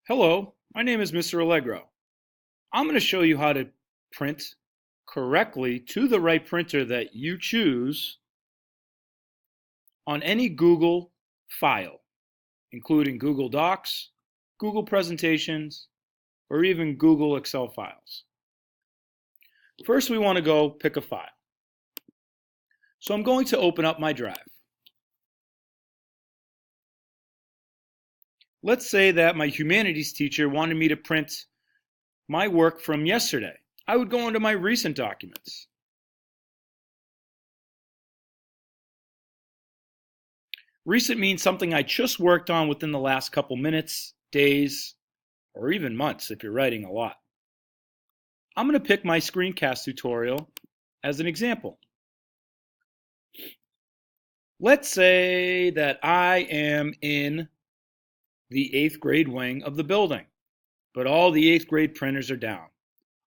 Hello, my name is Mr. Allegro. I'm going to show you how to print correctly to the right printer that you choose on any Google file, including Google Docs, Google Presentations, or even Google Excel files. First, we want to go pick a file. So I'm going to open up my drive. Let's say that my humanities teacher wanted me to print my work from yesterday. I would go into my recent documents. Recent means something I just worked on within the last couple minutes, days, or even months if you're writing a lot. I'm going to pick my screencast tutorial as an example. Let's say that I am in the 8th grade wing of the building, but all the 8th grade printers are down.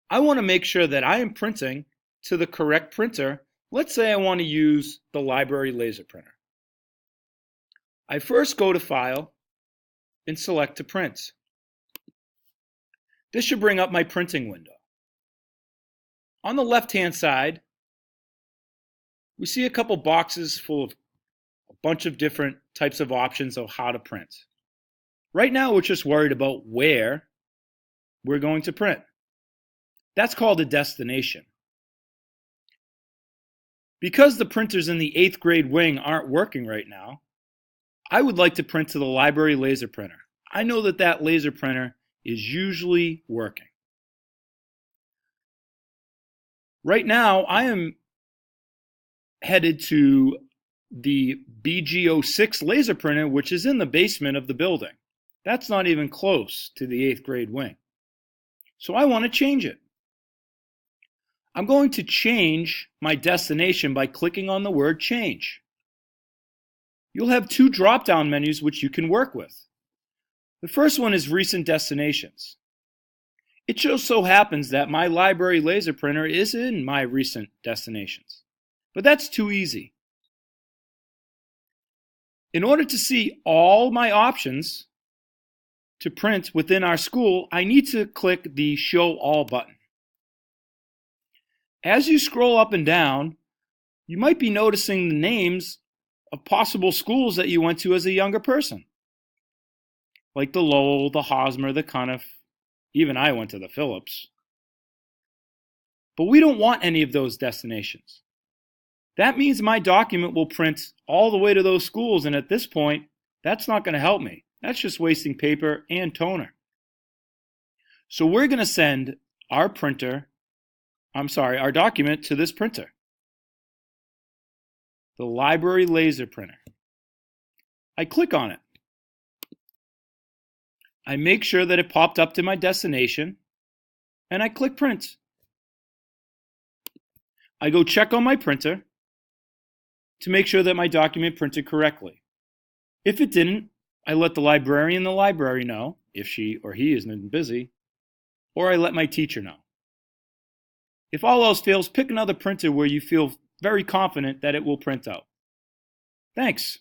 I want to make sure that I am printing to the correct printer. Let's say I want to use the library laser printer. I first go to File and select to print. This should bring up my printing window. On the left-hand side, we see a couple boxes full of a bunch of different types of options of how to print. Right now, we're just worried about where we're going to print. That's called a destination. Because the printers in the 8th grade wing aren't working right now, I would like to print to the library laser printer. I know that that laser printer is usually working. Right now, I am headed to the BG06 laser printer, which is in the basement of the building. That's not even close to the 8th grade wing. So I want to change it. I'm going to change my destination by clicking on the word change. You'll have two drop-down menus which you can work with. The first one is recent destinations. It just so happens that my library laser printer is in my recent destinations, but that's too easy. In order to see all my options to print within our school, I need to click the Show All button. As you scroll up and down, you might be noticing the names of possible schools that you went to as a younger person, like the Lowell, the Hosmer, the Cunniff. Even I went to the Phillips. But we don't want any of those destinations. That means my document will print all the way to those schools, and at this point, that's not going to help me. That's just wasting paper and toner. So we're going to send our document to this printer, the library laser printer. I click on it. I make sure that it popped up to my destination, and I click print. I go check on my printer to make sure that my document printed correctly. If it didn't, I let the librarian in the library know, if she or he isn't busy, or I let my teacher know. If all else fails, pick another printer where you feel very confident that it will print out. Thanks.